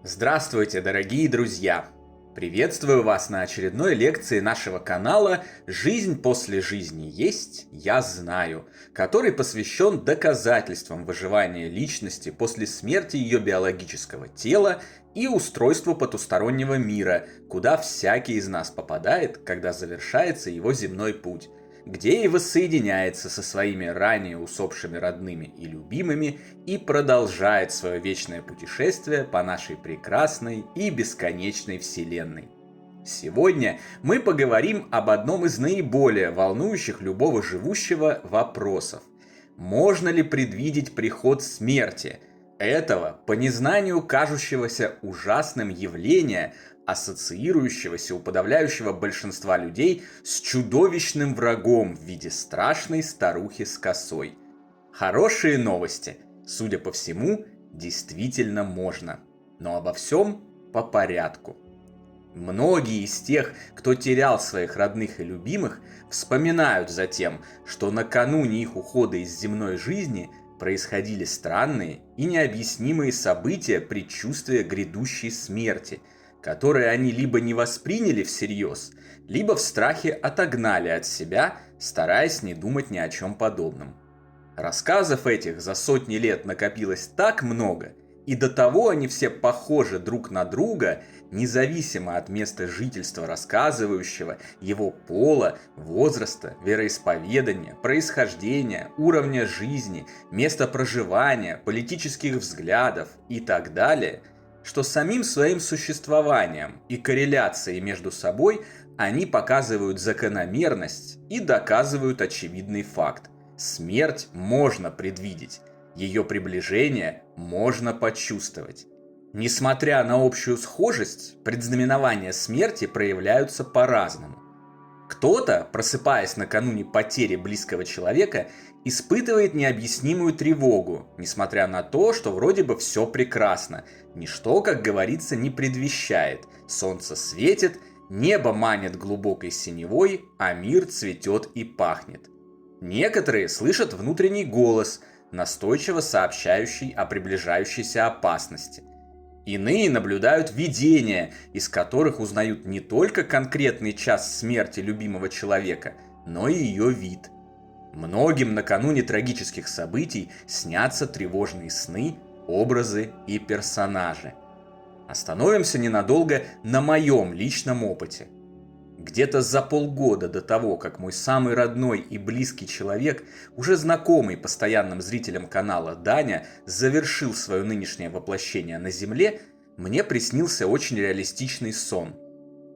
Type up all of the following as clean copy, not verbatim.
Здравствуйте, дорогие друзья! Приветствую вас на очередной лекции нашего канала «Жизнь после жизни есть, я знаю», который посвящен доказательствам выживания личности после смерти ее биологического тела и устройству потустороннего мира, куда всякий из нас попадает, когда завершается его земной путь, где и воссоединяется со своими ранее усопшими родными и любимыми и продолжает свое вечное путешествие по нашей прекрасной и бесконечной Вселенной. Сегодня мы поговорим об одном из наиболее волнующих любого живущего вопросов. Можно ли предвидеть приход смерти? Этого, по незнанию кажущегося ужасным явления, ассоциирующегося у подавляющего большинства людей с чудовищным врагом в виде страшной старухи с косой. Хорошие новости. Судя по всему, действительно можно. Но обо всем по порядку. Многие из тех, кто терял своих родных и любимых, вспоминают затем, что накануне их ухода из земной жизни происходили странные и необъяснимые события предчувствия грядущей смерти, которые они либо не восприняли всерьез, либо в страхе отогнали от себя, стараясь не думать ни о чем подобном. Рассказов этих за сотни лет накопилось так много, и до того они все похожи друг на друга, независимо от места жительства рассказывающего, его пола, возраста, вероисповедания, происхождения, уровня жизни, места проживания, политических взглядов и так далее, что самим своим существованием и корреляцией между собой они показывают закономерность и доказывают очевидный факт. Смерть можно предвидеть, ее приближение можно почувствовать. Несмотря на общую схожесть, предзнаменования смерти проявляются по-разному. Кто-то, просыпаясь накануне потери близкого человека, испытывает необъяснимую тревогу, несмотря на то, что вроде бы все прекрасно, ничто, как говорится, не предвещает, солнце светит, небо манит глубокой синевой, а мир цветет и пахнет. Некоторые слышат внутренний голос, настойчиво сообщающий о приближающейся опасности. Иные наблюдают видения, из которых узнают не только конкретный час смерти любимого человека, но и ее вид. Многим накануне трагических событий снятся тревожные сны, образы и персонажи. Остановимся ненадолго на моем личном опыте. Где-то за полгода до того, как мой самый родной и близкий человек, уже знакомый постоянным зрителям канала Даня, завершил свое нынешнее воплощение на Земле, мне приснился очень реалистичный сон.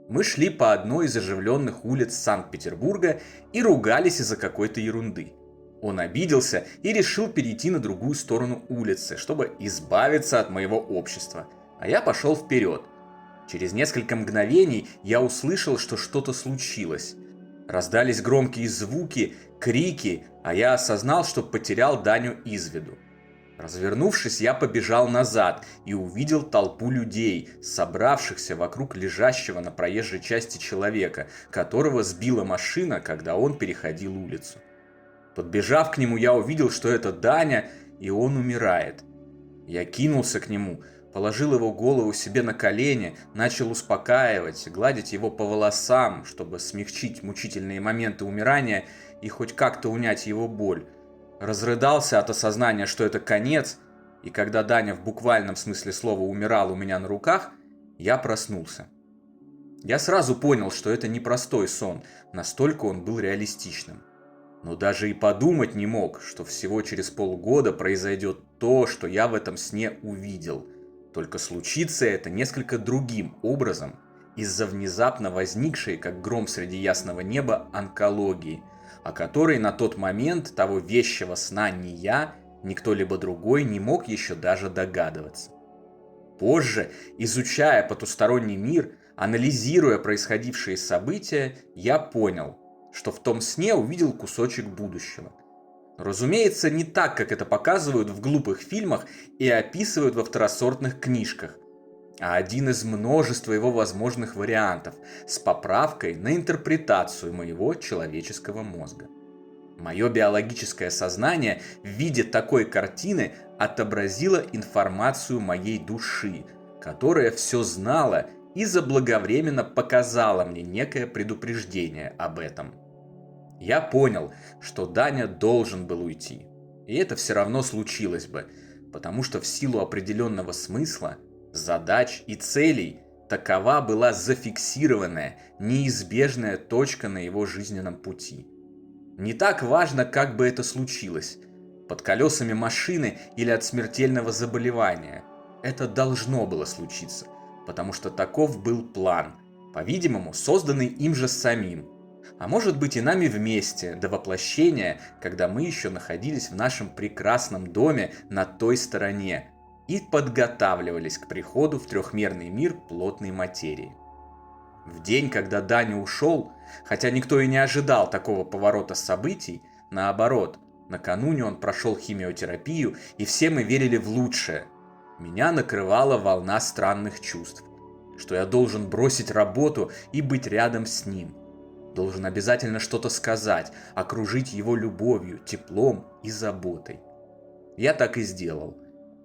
Мы шли по одной из оживленных улиц Санкт-Петербурга и ругались из-за какой-то ерунды. Он обиделся и решил перейти на другую сторону улицы, чтобы избавиться от моего общества, а я пошел вперед. Через несколько мгновений я услышал, что что-то случилось. Раздались громкие звуки, крики, а я осознал, что потерял Даню из виду. Развернувшись, я побежал назад и увидел толпу людей, собравшихся вокруг лежащего на проезжей части человека, которого сбила машина, когда он переходил улицу. Подбежав к нему, я увидел, что это Даня, и он умирает. Я кинулся к нему, положил его голову себе на колени, начал успокаивать, гладить его по волосам, чтобы смягчить мучительные моменты умирания и хоть как-то унять его боль. Разрыдался от осознания, что это конец, и когда Даня в буквальном смысле слова умирал у меня на руках, я проснулся. Я сразу понял, что это непростой сон, настолько он был реалистичным. Но даже и подумать не мог, что всего через полгода произойдет то, что я в этом сне увидел. Только случится это несколько другим образом, из-за внезапно возникшей, как гром среди ясного неба, онкологии, о которой на тот момент того вещего сна ни я, ни кто-либо другой не мог еще даже догадываться. Позже, изучая потусторонний мир, анализируя происходившие события, я понял, что в том сне увидел кусочек будущего. Разумеется, не так, как это показывают в глупых фильмах и описывают во второсортных книжках, а один из множества его возможных вариантов с поправкой на интерпретацию моего человеческого мозга. Мое биологическое сознание в виде такой картины отобразило информацию моей души, которая все знала и заблаговременно показала мне некое предупреждение об этом. Я понял, что Даня должен был уйти. И это все равно случилось бы, потому что в силу определенного смысла, задач и целей такова была зафиксированная, неизбежная точка на его жизненном пути. Не так важно, как бы это случилось, под колесами машины или от смертельного заболевания. Это должно было случиться, потому что таков был план, по-видимому, созданный им же самим. А может быть и нами вместе, до воплощения, когда мы еще находились в нашем прекрасном доме на той стороне и подготавливались к приходу в трехмерный мир плотной материи. В день, когда Даня ушел, хотя никто и не ожидал такого поворота событий, наоборот, накануне он прошел химиотерапию, и все мы верили в лучшее. Меня накрывала волна странных чувств, что я должен бросить работу и быть рядом с ним. Должен обязательно что-то сказать, окружить его любовью, теплом и заботой. Я так и сделал.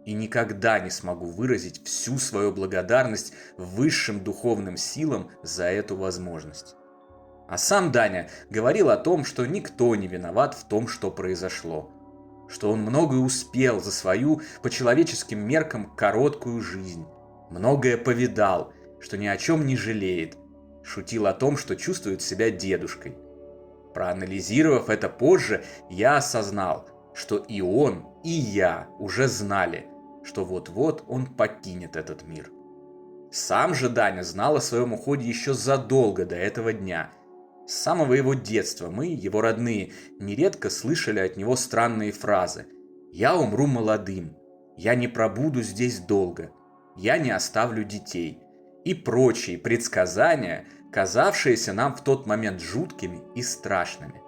И никогда не смогу выразить всю свою благодарность высшим духовным силам за эту возможность. А сам Даня говорил о том, что никто не виноват в том, что произошло. Что он многое успел за свою, по человеческим меркам, короткую жизнь. Многое повидал, что ни о чем не жалеет. Шутил о том, что чувствует себя дедушкой. Проанализировав это позже, я осознал, что и он, и я уже знали, что вот-вот он покинет этот мир. Сам же Даня знал о своем уходе еще задолго до этого дня. С самого его детства мы, его родные, нередко слышали от него странные фразы: «Я умру молодым», «Я не пробуду здесь долго», «Я не оставлю детей» и прочие предсказания, казавшиеся нам в тот момент жуткими и страшными.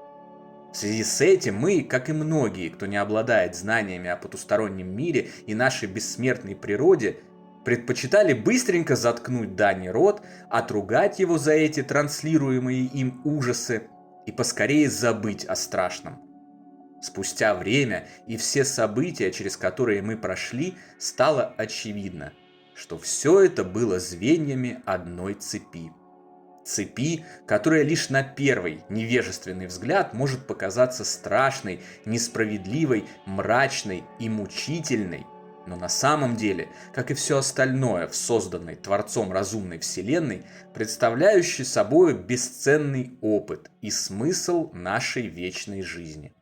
В связи с этим мы, как и многие, кто не обладает знаниями о потустороннем мире и нашей бессмертной природе, предпочитали быстренько заткнуть Дане рот, отругать его за эти транслируемые им ужасы и поскорее забыть о страшном. Спустя время и все события, через которые мы прошли, стало очевидно, что все это было звеньями одной цепи. Цепи, которая лишь на первый невежественный взгляд может показаться страшной, несправедливой, мрачной и мучительной, но на самом деле, как и все остальное в созданной Творцом разумной вселенной, представляющей собой бесценный опыт и смысл нашей вечной жизни.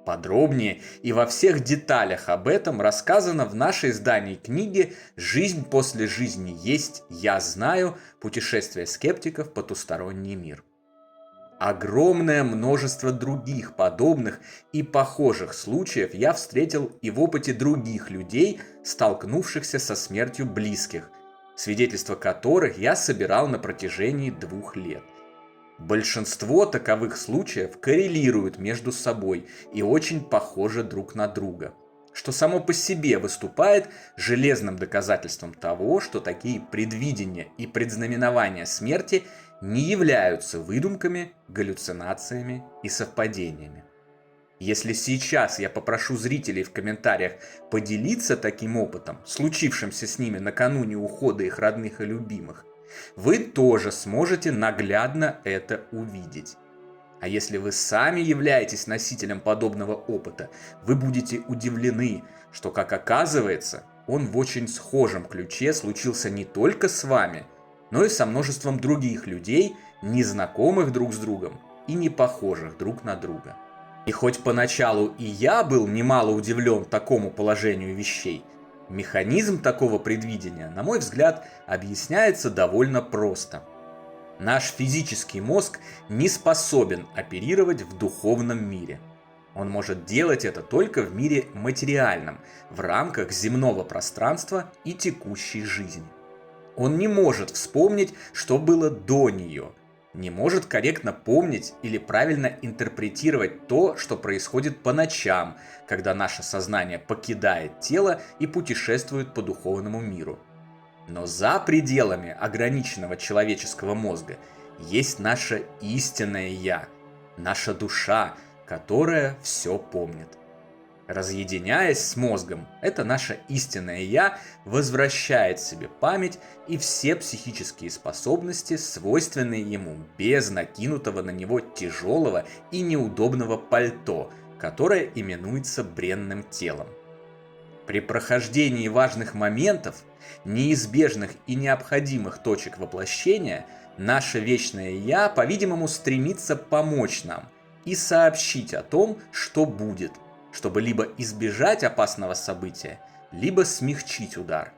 Подробнее и во всех деталях об этом рассказано в нашей с Даней книге «Жизнь после жизни есть, я знаю. Путешествие скептиков в потусторонний мир». Огромное множество других подобных и похожих случаев я встретил и в опыте других людей, столкнувшихся со смертью близких, свидетельства которых я собирал на протяжении 2 лет. Большинство таковых случаев коррелируют между собой и очень похожи друг на друга, что само по себе выступает железным доказательством того, что такие предвидения и предзнаменования смерти не являются выдумками, галлюцинациями и совпадениями. Если сейчас я попрошу зрителей в комментариях поделиться таким опытом, случившимся с ними накануне ухода их родных и любимых, вы тоже сможете наглядно это увидеть. А если вы сами являетесь носителем подобного опыта, вы будете удивлены, что, как оказывается, он в очень схожем ключе случился не только с вами, но и со множеством других людей, незнакомых друг с другом и не похожих друг на друга. И хоть поначалу и я был немало удивлен такому положению вещей, механизм такого предвидения, на мой взгляд, объясняется довольно просто. Наш физический мозг не способен оперировать в духовном мире. Он может делать это только в мире материальном, в рамках земного пространства и текущей жизни. Он не может вспомнить, что было до нее, не может корректно помнить или правильно интерпретировать то, что происходит по ночам, когда наше сознание покидает тело и путешествует по духовному миру. Но за пределами ограниченного человеческого мозга есть наше истинное «Я», наша душа, которая все помнит. Разъединяясь с мозгом, это наше истинное «я» возвращает себе память и все психические способности, свойственные ему, без накинутого на него тяжелого и неудобного пальто, которое именуется бренным телом. При прохождении важных моментов, неизбежных и необходимых точек воплощения, наше вечное «я», по-видимому, стремится помочь нам и сообщить о том, что будет, чтобы либо избежать опасного события, либо смягчить удар.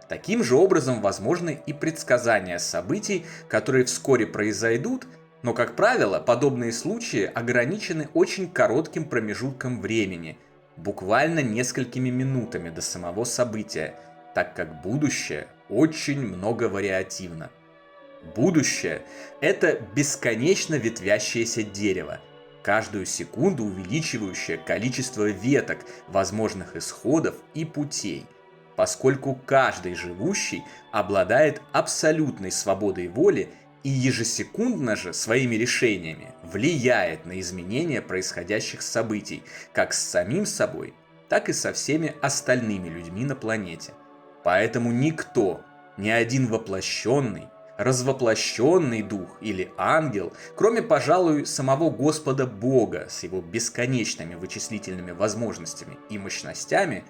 Таким же образом возможны и предсказания событий, которые вскоре произойдут, но, как правило, подобные случаи ограничены очень коротким промежутком времени, буквально несколькими минутами до самого события, так как будущее очень многовариативно. Будущее – это бесконечно ветвящееся дерево, каждую секунду увеличивающее количество веток, возможных исходов и путей, поскольку каждый живущий обладает абсолютной свободой воли и ежесекундно же своими решениями влияет на изменения происходящих событий как с самим собой, так и со всеми остальными людьми на планете. Поэтому никто, ни один воплощенный, развоплощенный дух или ангел, кроме, пожалуй, самого Господа Бога с его бесконечными вычислительными возможностями и мощностями,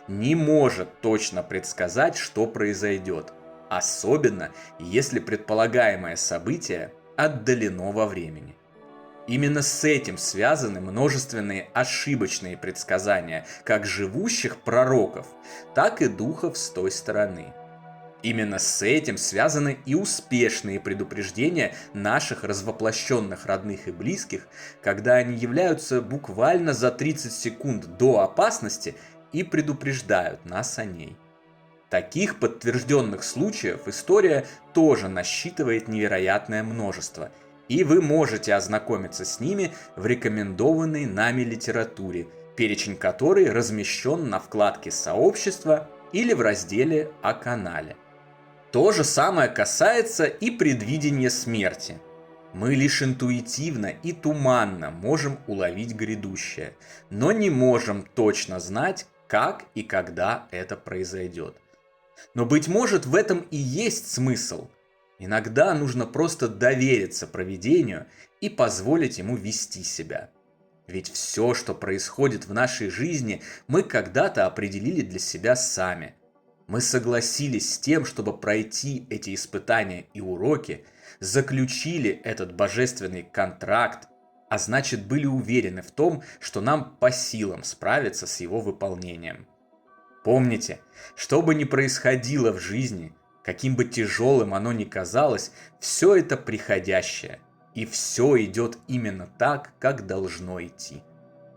не может точно предсказать, что произойдет, особенно если предполагаемое событие отдалено во времени. Именно с этим связаны множественные ошибочные предсказания как живущих пророков, так и духов с той стороны. Именно с этим связаны и успешные предупреждения наших развоплощенных родных и близких, когда они являются буквально за 30 секунд до опасности и предупреждают нас о ней. Таких подтвержденных случаев история тоже насчитывает невероятное множество, и вы можете ознакомиться с ними в рекомендованной нами литературе, перечень которой размещен на вкладке «Сообщество» или в разделе «О канале». То же самое касается и предвидения смерти. Мы лишь интуитивно и туманно можем уловить грядущее, но не можем точно знать, как и когда это произойдет. Но, быть может, в этом и есть смысл. Иногда нужно просто довериться провидению и позволить ему вести себя. Ведь все, что происходит в нашей жизни, мы когда-то определили для себя сами. Мы согласились с тем, чтобы пройти эти испытания и уроки, заключили этот божественный контракт, а значит были уверены в том, что нам по силам справиться с его выполнением. Помните, что бы ни происходило в жизни, каким бы тяжелым оно ни казалось, все это приходящее, и все идет именно так, как должно идти.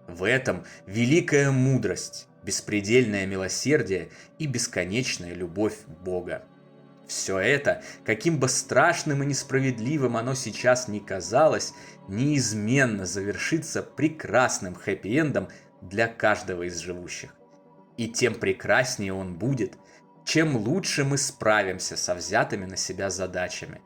В этом великая мудрость, беспредельное милосердие и бесконечная любовь Бога. Все это, каким бы страшным и несправедливым оно сейчас ни казалось, неизменно завершится прекрасным хэппи-эндом для каждого из живущих. И тем прекраснее он будет, чем лучше мы справимся со взятыми на себя задачами.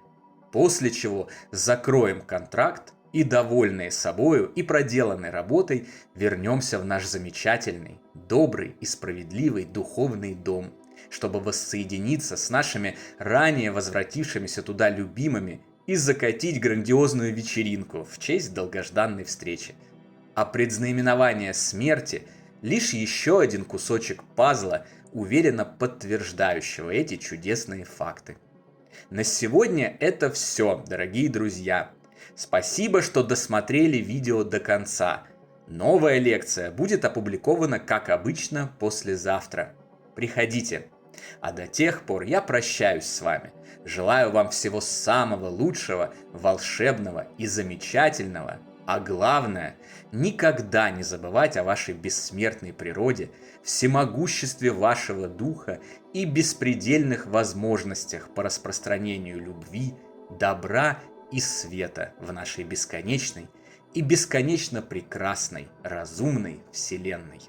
После чего закроем контракт и, довольные собою и проделанной работой, вернемся в наш замечательный, добрый и справедливый духовный дом, чтобы воссоединиться с нашими ранее возвратившимися туда любимыми и закатить грандиозную вечеринку в честь долгожданной встречи. А предзнаменование смерти – лишь еще один кусочек пазла, уверенно подтверждающего эти чудесные факты. На сегодня это все, дорогие друзья. Спасибо, что досмотрели видео до конца. Новая лекция будет опубликована, как обычно, послезавтра. Приходите. А до тех пор я прощаюсь с вами. Желаю вам всего самого лучшего, волшебного и замечательного. А главное, никогда не забывать о вашей бессмертной природе, всемогуществе вашего духа и беспредельных возможностях по распространению любви, добра и света в нашей бесконечной и бесконечно прекрасной, разумной Вселенной.